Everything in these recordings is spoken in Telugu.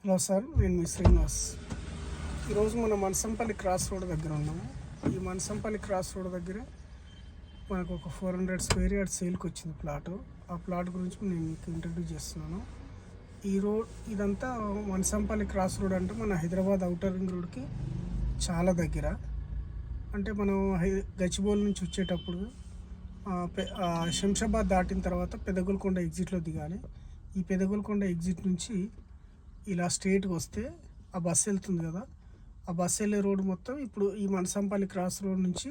హలో సార్, నేను మీ శ్రీనివాస్. ఈరోజు మనం మనసంపల్లి క్రాస్ రోడ్ దగ్గర ఉన్నాము. ఈ మనసంపల్లి క్రాస్ రోడ్ దగ్గర మనకు ఒక 400 స్క్వేర్ యార్డ్ సేల్కి వచ్చింది ప్లాటు. ఆ ప్లాట్ గురించి నేను మీకు ఇంట్రడ్యూస్ చేస్తున్నాను. ఈ రోడ్ ఇదంతా మనసంపల్లి క్రాస్ రోడ్ అంటే మన హైదరాబాద్ ఔటర్ రింగ్ రోడ్కి చాలా దగ్గర. అంటే మనం గచ్చిబౌలి నుంచి వచ్చేటప్పుడు శంషాబాద్ దాటిన తర్వాత పెదగొల్కొండ ఎగ్జిట్లో దిగాలి. ఈ పెదగొల్కొండ ఎగ్జిట్ నుంచి ఇలా స్ట్రేట్గా వస్తే ఆ బస్సు వెళ్తుంది కదా, ఆ బస్సు వెళ్ళే రోడ్డు మొత్తం ఇప్పుడు ఈ మనసంపల్లి క్రాస్ రోడ్ నుంచి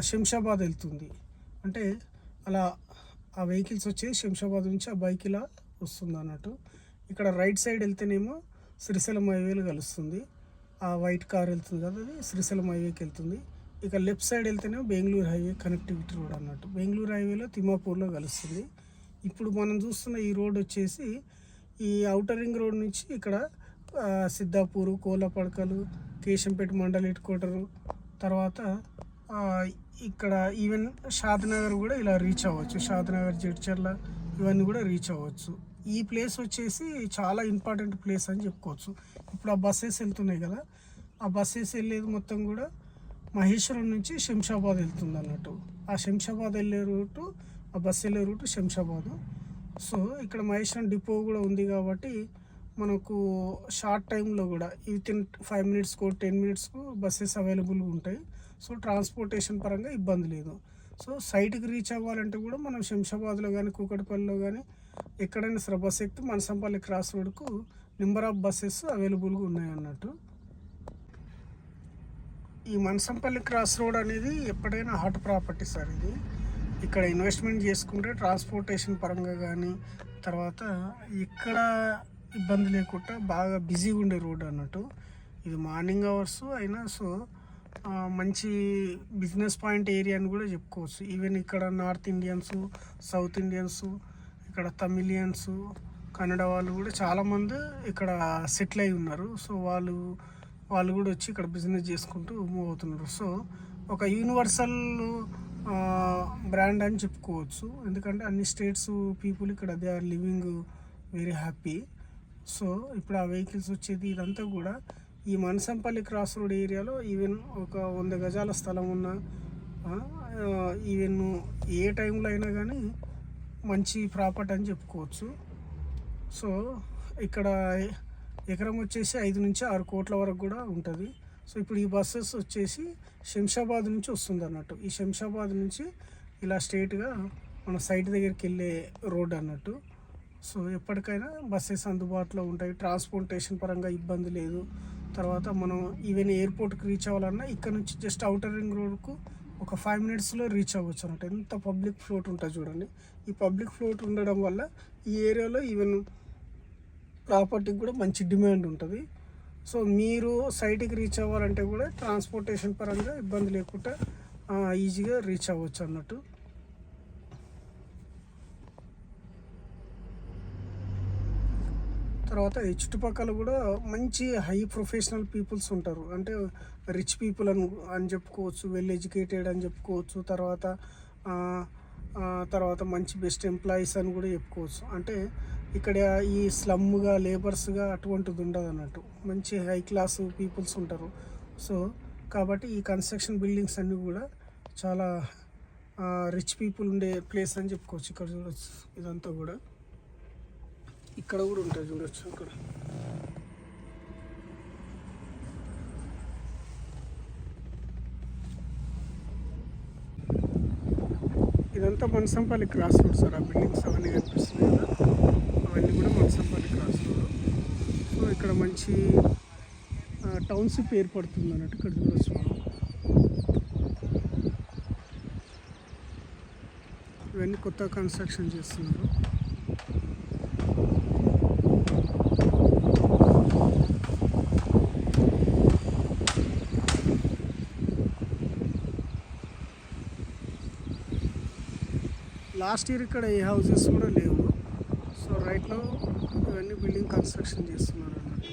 శంషాబాద్ వెళ్తుంది. అంటే అలా ఆ వెహికల్స్ వచ్చేది శంషాబాద్ నుంచి ఆ బైక్ ఇలా వస్తుంది అన్నట్టు. ఇక్కడ రైట్ సైడ్ వెళ్తేనేమో శ్రీశైలం హైవేలు కలుస్తుంది. ఆ వైట్ కార్ వెళ్తుంది కదా, అది శ్రీశైలం హైవేకి వెళ్తుంది. ఇక లెఫ్ట్ సైడ్ వెళ్తేనేమో బెంగళూరు హైవే కనెక్టివిటీ రోడ్ అన్నట్టు. బెంగళూరు హైవేలో తిమ్మాపూర్లో కలుస్తుంది. ఇప్పుడు మనం చూస్తున్న ఈ రోడ్ వచ్చేసి ఈ ఔటర్ రింగ్ రోడ్ నుంచి ఇక్కడ సిద్ధాపూరు, కోలపడకలు, కేశంపేట మండల్ హెడ్ క్వార్టరు, తర్వాత ఇక్కడ ఈవెన్ షాద్నగర్ కూడా ఇలా రీచ్ అవ్వచ్చు. షాద్నగర్, జడ్చర్ల ఇవన్నీ కూడా రీచ్ అవ్వచ్చు. ఈ ప్లేస్ వచ్చేసి చాలా ఇంపార్టెంట్ ప్లేస్ అని చెప్పుకోవచ్చు. ఇప్పుడు ఆ బస్సెస్ వెళ్తున్నాయి కదా, ఆ బస్సెస్ వెళ్ళేది మొత్తం కూడా మహేశ్వరం నుంచి శంషాబాద్ వెళ్తుంది అన్నట్టు. ఆ శంషాబాద్ వెళ్ళే రూటు, ఆ బస్సు వెళ్ళే రూటు శంషాబాదు. సో ఇక్కడ మహేశ్వరం డిపో కూడా ఉంది కాబట్టి మనకు షార్ట్ టైంలో కూడా వితిన్ 5 మినిట్స్కో 10 మినిట్స్కు బస్సెస్ అవైలబుల్గా ఉంటాయి. సో ట్రాన్స్పోర్టేషన్ పరంగా ఇబ్బంది లేదు. సో సైట్కి రీచ్ అవ్వాలంటే కూడా మనం శంషాబాద్లో కానీ కూకట్పల్లిలో కానీ ఎక్కడైనా సరే బస్సు ఎక్కితే మనసంపల్లి క్రాస్ రోడ్కు నెంబర్ ఆఫ్ బస్సెస్ అవైలబుల్గా ఉన్నాయి అన్నట్టు. ఈ మనసంపల్లి క్రాస్ రోడ్ అనేది ఎప్పుడైనా హాట్ ప్రాపర్టీ సార్. ఇది ఇక్కడ ఇన్వెస్ట్మెంట్ చేసుకుంటే ట్రాన్స్పోర్టేషన్ పరంగా కానీ తర్వాత ఇక్కడ ఇబ్బంది లేకుండా బాగా బిజీగా ఉండే రోడ్ అన్నట్టు. ఇది మార్నింగ్ అవర్స్ అయినా సో మంచి బిజినెస్ పాయింట్ ఏరియా అని కూడా చెప్పుకోవచ్చు. ఈవెన్ ఇక్కడ నార్త్ ఇండియన్స్, సౌత్ ఇండియన్స్, ఇక్కడ తమిళియన్స్, కన్నడ వాళ్ళు కూడా చాలామంది ఇక్కడ సెటిల్ అయి ఉన్నారు. సో వాళ్ళు కూడా వచ్చి ఇక్కడ బిజినెస్ చేసుకుంటూ మూవ్ అవుతున్నారు. సో ఒక యూనివర్సల్ బ్రాండ్ అని చెప్పుకోవచ్చు. ఎందుకంటే అన్ని స్టేట్స్ పీపుల్ ఇక్కడ they are living very happy. So ఇప్పుడు ఆ వెహికల్స్ వచ్చేది ఇదంతా కూడా ఈ మనసంపల్లి క్రాస్ రోడ్ ఏరియాలో ఈవెన్ ఒక 100 గజాల స్థలం ఉన్న ఈవెన్ ఏ టైంలో అయినా కానీ మంచి ప్రాపర్టీ అని చెప్పుకోవచ్చు. సో ఇక్కడ ఎకరం వచ్చేసి 5 నుంచి 6 కోట్ల వరకు కూడా ఉంటుంది. సో ఇప్పుడు ఈ బస్సెస్ వచ్చేసి శంషాబాద్ నుంచి వస్తుంది అన్నట్టు. ఈ శంషాబాద్ నుంచి ఇలా స్ట్రేట్గా మన సైట్ దగ్గరికి వెళ్ళే రోడ్ అన్నట్టు. సో ఎప్పటికైనా బస్సెస్ అందుబాటులో ఉంటాయి. ట్రాన్స్పోర్టేషన్ పరంగా ఇబ్బంది లేదు. తర్వాత మనం ఈవెన్ ఎయిర్పోర్ట్కి రీచ్ అవ్వాలన్నా ఇక్కడ నుంచి జస్ట్ ఔటర్ రింగ్ రోడ్కు ఒక 5 మినిట్స్లో రీచ్ అవ్వచ్చు అన్నట్టు. ఎంత పబ్లిక్ ఫ్లోట్ ఉంటుంది చూడండి. ఈ పబ్లిక్ ఫ్లోట్ ఉండడం వల్ల ఈ ఏరియాలో ఈవెన్ ప్రాపర్టీకి కూడా మంచి డిమాండ్ ఉంటుంది. సో మీరు సైట్కి రీచ్ అవ్వాలంటే కూడా ట్రాన్స్పోర్టేషన్ పరంగా ఇబ్బంది లేకుండా ఈజీగా రీచ్ అవ్వచ్చు అన్నట్టు. తర్వాత ఈ చుట్టుపక్కల కూడా మంచి హై ప్రొఫెషనల్ పీపుల్స్ ఉంటారు. అంటే రిచ్ పీపుల్ అని చెప్పుకోవచ్చు, వెల్ ఎడ్యుకేటెడ్ అని చెప్పుకోవచ్చు. తర్వాత మంచి బెస్ట్ ఎంప్లాయీస్ అని కూడా చెప్పుకోవచ్చు. అంటే ఇక్కడ ఈ స్లమ్గా లేబర్స్గా అటువంటిది ఉండదు అన్నట్టు. మంచి హై క్లాస్ పీపుల్స్ ఉంటారు. సో కాబట్టి ఈ కన్స్ట్రక్షన్ బిల్డింగ్స్ అన్నీ కూడా చాలా రిచ్ పీపుల్ ఉండే ప్లేస్ అని చెప్పుకోవచ్చు. ఇక్కడ చూడవచ్చు, ఇదంతా కూడా ఇక్కడ కూడా ఉంటుంది చూడవచ్చు. ఇక్కడ ఇదంతా మనసంపల్లి క్రాస్ రోడ్ సార్. ఆ బిల్డింగ్స్ అవన్నీ కనిపిస్తున్నాయి కదా, అవన్నీ కూడా మనసంపల్లి క్రాస్ రోడ్. సో ఇక్కడ మంచి టౌన్షిప్ ఏర్పడుతుంది అన్నట్టు. ఇక్కడ చూడవచ్చు మనం. ఇవన్నీ కొత్త కన్స్ట్రక్షన్ చేస్తున్నారు. లాస్ట్ ఇయర్ ఇక్కడ ఏ హౌసెస్ కూడా లేవు. సో రైట్లో ఇవన్నీ బిల్డింగ్ కన్స్ట్రక్షన్ చేస్తున్నారు అన్నట్టు.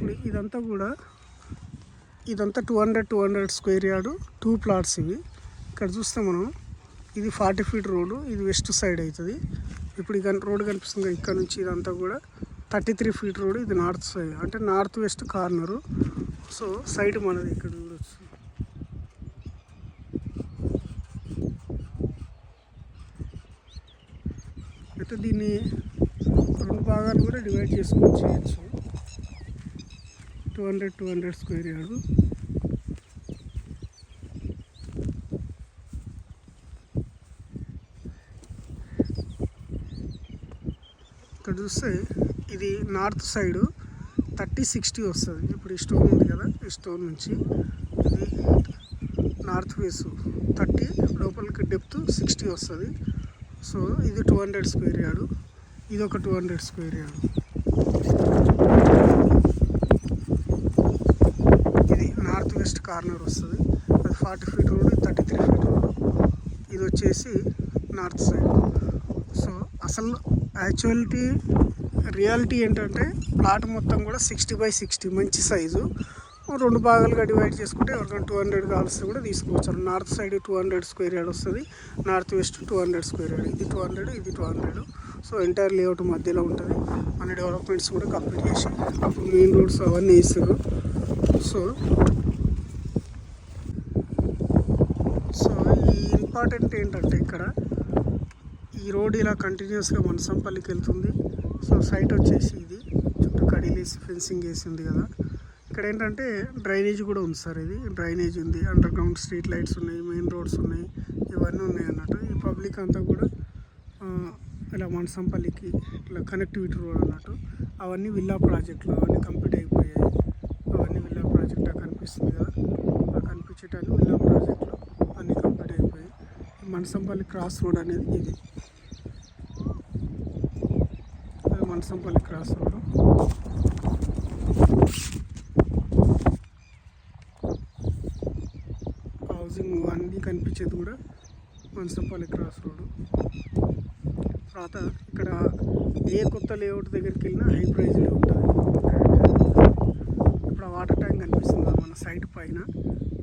ఇప్పుడు ఇదంతా 200 స్క్వేర్ యార్డు 2 ప్లాట్స్ ఇవి. ఇక్కడ చూస్తే మనం ఇది 40 ఫీట్ రోడ్డు, ఇది వెస్ట్ సైడ్ అవుతుంది. ఇప్పుడు ఇక రోడ్ కనిపిస్తుంది ఇక్కడ నుంచి ఇదంతా కూడా 33 ఫీట్ రోడ్, ఇది నార్త్ సైడ్ అంటే north west corner. So side మనది ఇక్కడ చూడవచ్చు. అయితే దీన్ని 2 భాగాలు కూడా డివైడ్ చేసుకొని చేయొచ్చు. 200 స్క్వేర్ యార్డు. ఇక్కడ చూస్తే ఇది నార్త్ సైడు 30-60 వస్తుంది. ఇప్పుడు ఈ స్టోన్ ఉంది కదా, ఈ స్టోన్ నుంచి ఇది నార్త్ ఫేస్ 30, లోపలికి డెప్త్ 60 వస్తుంది. సో ఇది 200 స్క్వేర్ యార్డు, ఇది ఒక 200 స్క్వేర్ యార్డు. ఇది నార్త్ వెస్ట్ కార్నర్ వస్తుంది. అది 40 ఫీట్ రోడ్, 33 ఫీట్ రోడ్. ఇది వచ్చేసి నార్త్ సైడ్. సో అసలు రియాలిటీ ఏంటంటే ప్లాట్ మొత్తం కూడా 60/60 మంచి సైజు. 2 భాగాలుగా డివైడ్ చేసుకుంటే ఎవరికైనా 200 కావాల్సి కూడా తీసుకోవచ్చు. నార్త్ సైడ్ 200 స్క్వేర్ యార్డ్ వస్తుంది, నార్త్ వెస్ట్ 200 స్క్వేర్ యార్డ్. ఇది 200, ఇది 200. సో ఎంటైర్ లేఅవుట్ మధ్యలో ఉంటుంది. అన్ని డెవలప్మెంట్స్ కూడా కంప్లీట్ చేసి అప్పుడు మెయిన్ రోడ్స్ అవన్నీ వేస్తారు. సో ఈ ఇంపార్టెంట్ ఏంటంటే ఇక్కడ ఈ రోడ్ ఇలా కంటిన్యూస్గా మనసంపల్లికి వెళ్తుంది. సో సైట్ వచ్చేసి ఇది చుట్టూ కడీలేసి ఫెన్సింగ్ వేసి ఉంది కదా. ఇక్కడ ఏంటంటే డ్రైనేజ్ కూడా ఉంది సార్. ఇది డ్రైనేజ్ ఉంది, అండర్ గ్రౌండ్ స్ట్రీట్ లైట్స్ ఉన్నాయి, మెయిన్ రోడ్స్ ఉన్నాయి, ఇవన్నీ ఉన్నాయి అన్నట్టు. ఈ పబ్లిక్ అంతా కూడా ఇలా మనసంపల్లికి ఇట్లా కనెక్టివిటీ రోడ్ అన్నట్టు. అవన్నీ విల్లా ప్రాజెక్టులు అవన్నీ కంప్లీట్ అయిపోయాయి. అవన్నీ విల్లా ప్రాజెక్ట్ కనిపిస్తుంది కదా, కనిపించేటాన్ని విల్లా ప్రాజెక్టులు అన్నీ కంప్లీట్ అయిపోయాయి. మనసంపల్లి క్రాస్ రోడ్ అనేది ఇది మనసంపల్లి క్రాస్ రోడ్. హౌసింగ్ అన్నీ కనిపించేది కూడా మనసంపల్లి క్రాస్ రోడ్. తర్వాత ఇక్కడ ఏ కొత్త లేఅవుట్ దగ్గరికి వెళ్ళినా హై ప్రైజ్లే ఉంటుంది. ఇప్పుడు ఆ వాటర్ ట్యాంక్ కనిపిస్తుంది మన సైట్ పైన,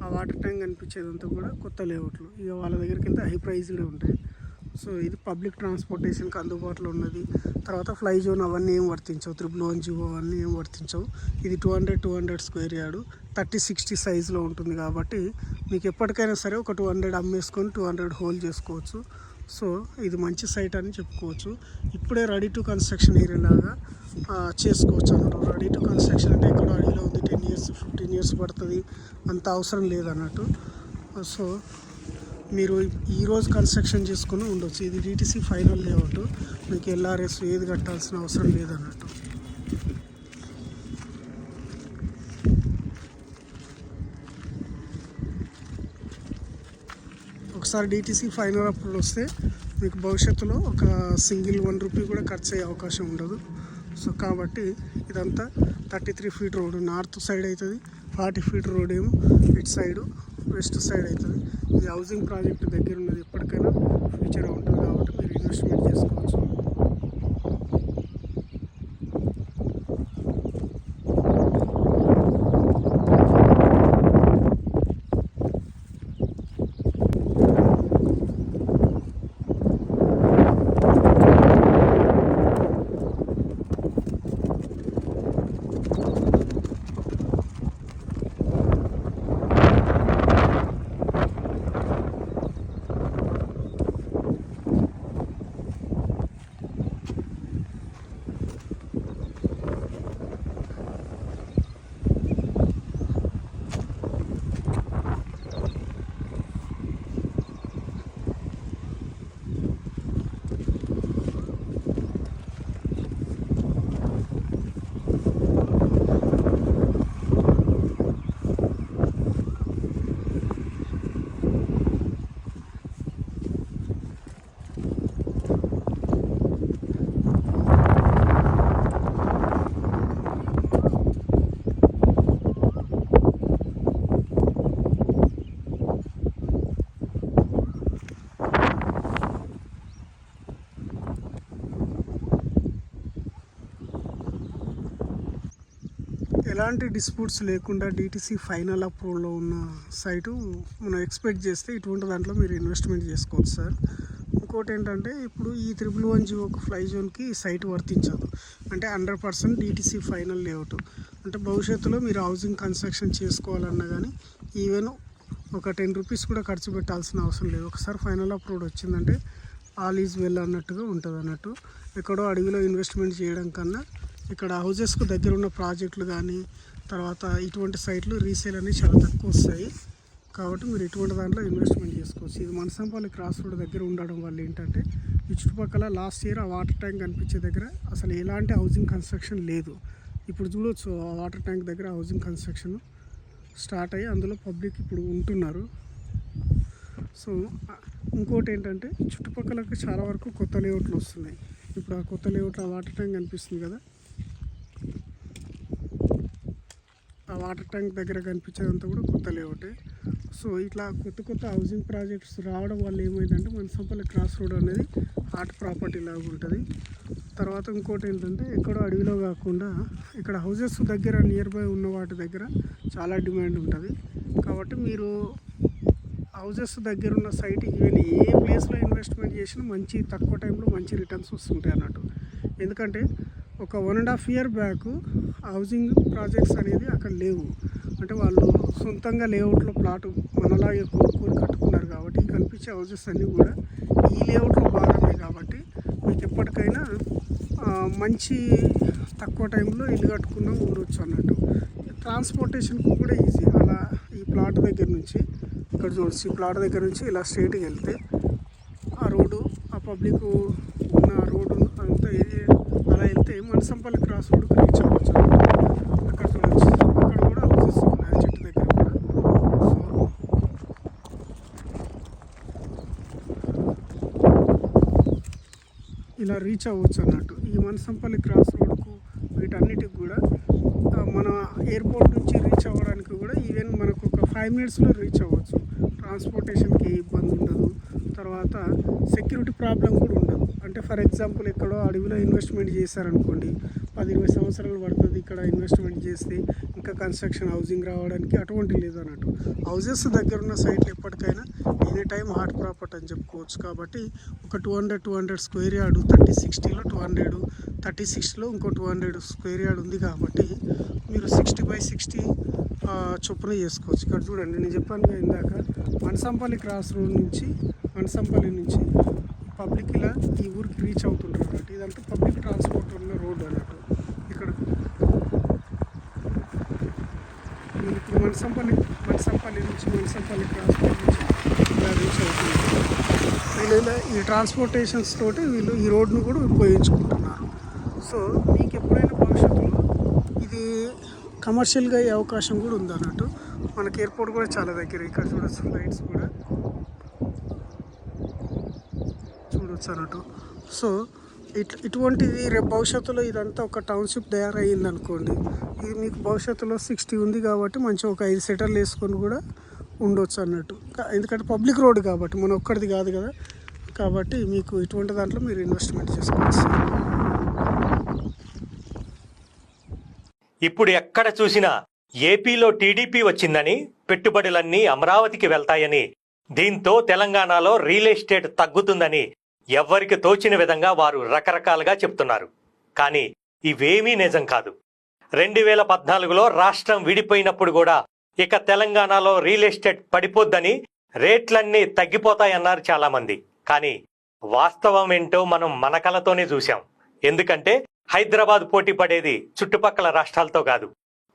ఆ వాటర్ ట్యాంక్ కనిపించేదంతా కూడా కొత్త లేఅవుట్లు. ఇక వాళ్ళ దగ్గరికి వెళ్తే హై ప్రైజ్లే ఉంటాయి. సో ఇది పబ్లిక్ ట్రాన్స్పోర్టేషన్కి అందుబాటులో ఉన్నది. తర్వాత ఫ్లై జోన్ అవన్నీ ఏం వర్తించవు, 111 జీవో అవన్నీ ఏం వర్తించవు. ఇది 200 స్క్వేర్ యార్డు 30-60 సైజులో ఉంటుంది కాబట్టి మీకు ఎప్పటికైనా సరే ఒక 200 అమ్మేసుకొని 200 హోల్డ్ చేసుకోవచ్చు. సో ఇది మంచి సైట్ అని చెప్పుకోవచ్చు. ఇప్పుడే రెడీ టు కన్స్ట్రక్షన్ ఏరియా లాగా చేసుకోవచ్చు అన్నట్టు. రెడీ టు కన్స్ట్రక్షన్ అంటే ఎక్కడో అడిగిలో ఉంది, 10 years 15 years పడుతుంది, అంత అవసరం లేదన్నట్టు. సో మీరు ఈరోజు కన్స్ట్రక్షన్ చేసుకుని ఉండొచ్చు. ఇది డిటిసి ఫైనల్ లేఅవుట్, మీకు ఎల్ఆర్ఎస్ ఏది కట్టాల్సిన అవసరం లేదన్నట్టు. ఒకసారి డిటిసి ఫైనల్ అప్రూవల్ వస్తే మీకు భవిష్యత్తులో ఒక సింగిల్ 1 రూపీ కూడా ఖర్చు అయ్యే అవకాశం ఉండదు. సో కాబట్టి ఇదంతా 33 ఫీట్ రోడ్ నార్త్ సైడ్ అవుతుంది, 40 ఫీట్ రోడ్ ఏమో ఇటు సైడు వెస్ట్ సైడ్ అవుతుంది. ఇది హౌసింగ్ ప్రాజెక్ట్ దగ్గర ఉన్నది, ఎప్పటికైనా ఫ్యూచర్ ఉంటుంది కాబట్టి మీరు ఇన్వెస్ట్మెంట్ చేసుకోవచ్చు. ఎలాంటి డిస్ప్యూట్స్ లేకుండా డిటిసి ఫైనల్ అప్రూవల్లో ఉన్న సైటు మనం ఎక్స్పెక్ట్ చేస్తే ఇటువంటి దాంట్లో మీరు ఇన్వెస్ట్మెంట్ చేసుకోవచ్చు సార్. ఇంకోటి ఏంటంటే ఇప్పుడు ఈ 111 ఫ్లై జోన్కి సైట్ వర్తించదు, అంటే 100% డిటిసి ఫైనల్ లేఅవుట్. అంటే భవిష్యత్తులో మీరు హౌసింగ్ కన్స్ట్రక్షన్ చేసుకోవాలన్నా కానీ ఈవెన్ ఒక 10 రూపీస్ కూడా ఖర్చు పెట్టాల్సిన అవసరం లేదు. ఒకసారి ఫైనల్ అప్రూవ్ వచ్చిందంటే ఆల్ ఈజ్ వెల్ అన్నట్టుగా ఉంటుంది అన్నట్టు. ఎక్కడో అడవిలో ఇన్వెస్ట్మెంట్ చేయడం కన్నా ఇక్కడ హౌజెస్కు దగ్గర ఉన్న ప్రాజెక్టులు కానీ తర్వాత ఇటువంటి సైట్లు రీసేల్ అనేవి చాలా తక్కువ వస్తాయి. కాబట్టి మీరు ఇటువంటి దాంట్లో ఇన్వెస్ట్మెంట్ చేసుకోవచ్చు. ఇది మనసంపల్లి క్రాస్ రోడ్ దగ్గర ఉండడం వల్ల ఏంటంటే ఈ చుట్టుపక్కల లాస్ట్ ఇయర్ ఆ వాటర్ ట్యాంక్ కనిపించే దగ్గర అసలు ఎలాంటి హౌసింగ్ కన్స్ట్రక్షన్ లేదు. ఇప్పుడు చూడవచ్చు ఆ వాటర్ ట్యాంక్ దగ్గర హౌసింగ్ కన్స్ట్రక్షన్ స్టార్ట్ అయ్యి అందులో పబ్లిక్ ఇప్పుడు ఉంటున్నారు. సో ఇంకోటి ఏంటంటే చుట్టుపక్కలకు చాలా వరకు కొత్త లేఅవుట్లు వస్తున్నాయి. ఇప్పుడు ఆ కొత్త లేఅవుట్లో ఆ వాటర్ ట్యాంక్ కనిపిస్తుంది కదా, ఆ వాటర్ ట్యాంక్ దగ్గర కనిపించేదంతా కూడా కొత్త లేఅవుటే. సో ఇట్లా కొత్త హౌసింగ్ ప్రాజెక్ట్స్ రావడం వల్ల ఏమైందంటే మనసంపల్లి క్రాస్ రోడ్ అనేది హాట్ ప్రాపర్టీ లాగా ఉంటుంది. తర్వాత ఇంకోటి ఏంటంటే ఎక్కడో అడవిలో కాకుండా ఇక్కడ హౌజెస్ దగ్గర నియర్ బై ఉన్న వాటి దగ్గర చాలా డిమాండ్ ఉంటుంది. కాబట్టి మీరు హౌజెస్ దగ్గర ఉన్న సైట్ ఈవెన్ ఏ ప్లేస్లో ఇన్వెస్ట్మెంట్ చేసినా మంచి తక్కువ టైంలో మంచి రిటర్న్స్ వస్తుంటాయి అన్నట్టు. ఎందుకంటే ఒక 1.5 year బ్యాక్ హౌసింగ్ ప్రాజెక్ట్స్ అనేది అక్కడ లేవు. అంటే వాళ్ళు సొంతంగా లేఅవుట్లో ప్లాట్ మనలాగే కొనుక్కొని కట్టుకున్నారు. కాబట్టి కనిపించే హౌజెస్ అన్నీ కూడా ఈ లేఅవుట్లో భాగమే. కాబట్టి మీకు ఎప్పటికైనా మంచి తక్కువ టైంలో ఇల్లు కట్టుకున్నా ఉండొచ్చు అన్నట్టు. ట్రాన్స్పోర్టేషన్కి కూడా ఈజీ. అలా ఈ ప్లాట్ దగ్గర నుంచి ఇక్కడ చూడొచ్చు, ఈ ప్లాట్ దగ్గర నుంచి ఇలా స్ట్రైట్గా వెళ్తే ఆ రోడ్డు ఆ పబ్లిక్ ఉన్న రోడ్డు అంతా అలా వెళ్తే మనసంపల్లి క్రాస్ రోడ్కి రీచ్ అవ్వచ్చు. అక్కడ చూడొచ్చు, అక్కడ కూడా హౌసెస్ ఉన్నాయి చెట్టు దగ్గర కూడా. ఇలా రీచ్ అవ్వచ్చు అన్నట్టు. ఈ మనసంపల్లి క్రాస్ రోడ్కు వీటన్నిటికి కూడా మన ఎయిర్పోర్ట్ నుంచి రీచ్ అవ్వడానికి కూడా ఈవెన్ మనకు ఒక 5 minutesలో రీచ్ అవ్వచ్చు. ట్రాన్స్పోర్టేషన్కి ఇబ్బంది ఉండదు. తర్వాత సెక్యూరిటీ ప్రాబ్లం కూడా ఉండదు. అంటే ఫర్ ఎగ్జాంపుల్ ఎక్కడో అడవిలో ఇన్వెస్ట్మెంట్ చేశారనుకోండి, 10-20 సంవత్సరాలు పడుతుంది ఇక్కడ ఇన్వెస్ట్మెంట్ చేస్తే ఇంకా కన్స్ట్రక్షన్ హౌసింగ్ రావడానికి. అటువంటి లేదు అన్నట్టు. హౌజెస్ దగ్గర ఉన్న సైట్లు ఎప్పటికైనా ఎనీ టైం హాట్ ప్రాపర్టీ అని చెప్పుకోవచ్చు. కాబట్టి ఒక 200 స్క్వేర్ యార్డు 30-60లో 200, 36లో ఇంకో 200 స్క్వేర్ యార్డ్ ఉంది. కాబట్టి మీరు 60/60 చొప్పున చేసుకోవచ్చు. ఇక్కడ చూడండి, నేను చెప్పాను ఇందాక మనసంపల్లి క్రాస్ రోడ్ నుంచి మనసంపల్లి నుంచి పబ్లిక్ ఇలా ఈ ఊరికి రీచ్ అవుతుంటారు అన్నట్టు. ఇదంతా పబ్లిక్ ట్రాన్స్పోర్ట్ ఉన్న రోడ్డు అన్నట్టు. ఇక్కడ ఇప్పుడు మనసంపల్లి నుంచి మనసంపల్లి క్రాస్ రోడ్ నుంచి ఇలా రీచ్ అవుతుంది. వీళ్ళు ఈ ట్రాన్స్పోర్టేషన్స్ తోటి వీళ్ళు ఈ రోడ్ను కూడా ఉపయోగించుకుంటున్నారు. సో మీకు ఎప్పుడైనా భవిష్యత్తులో ఇది కమర్షియల్గా అయ్యే అవకాశం కూడా ఉంది అన్నట్టు. మనకి ఎయిర్పోర్ట్ కూడా చాలా దగ్గర. ఇక్కడ చూడొచ్చు లైట్స్ కూడా చూడొచ్చు అన్నట్టు. సో ఇటువంటిది రేపు భవిష్యత్తులో ఇదంతా ఒక టౌన్షిప్ తయారయ్యింది అనుకోండి, ఇది మీకు భవిష్యత్తులో 60 ఉంది కాబట్టి మంచిగా ఒక 5 సెటర్లు వేసుకొని కూడా ఉండొచ్చు అన్నట్టు. ఎందుకంటే పబ్లిక్ రోడ్ కాబట్టి మన ఒక్కడిది కాదు కదా. కాబట్టి మీకు ఇటువంటి దాంట్లో మీరు ఇన్వెస్ట్మెంట్ చేసుకోవచ్చు. ఇప్పుడు ఎక్కడ చూసినా ఏపీలో టీడీపీ వచ్చిందని, పెట్టుబడులన్నీ అమరావతికి వెళ్తాయని, దీంతో తెలంగాణలో రియల్ ఎస్టేట్ తగ్గుతుందని ఎవ్వరికి తోచిన విధంగా వారు రకరకాలుగా చెప్తున్నారు. కానీ ఇవేమీ నిజం కాదు. 2014లో రాష్ట్రం విడిపోయినప్పుడు కూడా ఇక తెలంగాణలో రియల్ ఎస్టేట్ పడిపోద్దని, రేట్లన్నీ తగ్గిపోతాయన్నారు చాలామంది. కానీ వాస్తవం ఏంటో మనం మన కళ్ళతోనే చూశాం. ఎందుకంటే హైదరాబాద్ పోటీ పడేది చుట్టుపక్కల రాష్ట్రాలతో కాదు,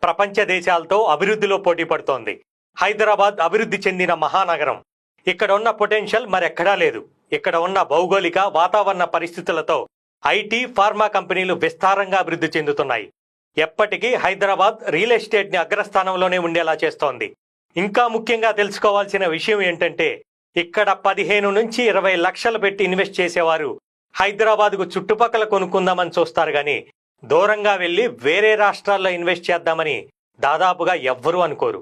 ప్రపంచ దేశాలతో అభివృద్ధిలో పోటీ పడుతోంది. హైదరాబాద్ అభివృద్ధి చెందిన మహానగరం. ఇక్కడ ఉన్న పొటెన్షియల్ మరెక్కడా లేదు. ఇక్కడ ఉన్న భౌగోళిక వాతావరణ పరిస్థితులతో ఐటీ, ఫార్మా కంపెనీలు విస్తారంగా అభివృద్ధి చెందుతున్నాయి. ఎప్పటికీ హైదరాబాద్ రియల్ ఎస్టేట్ ని అగ్రస్థానంలోనే ఉండేలా చేస్తోంది. ఇంకా ముఖ్యంగా తెలుసుకోవాల్సిన విషయం ఏంటంటే ఇక్కడ 15 నుంచి 20 లక్షలు పెట్టి ఇన్వెస్ట్ చేసేవారు హైదరాబాద్కు చుట్టుపక్కల కొనుక్కుందామని చూస్తారు గాని దూరంగా వెళ్లి వేరే రాష్ట్రాల్లో ఇన్వెస్ట్ చేద్దామని దాదాపుగా ఎవ్వరూ అనుకోరు.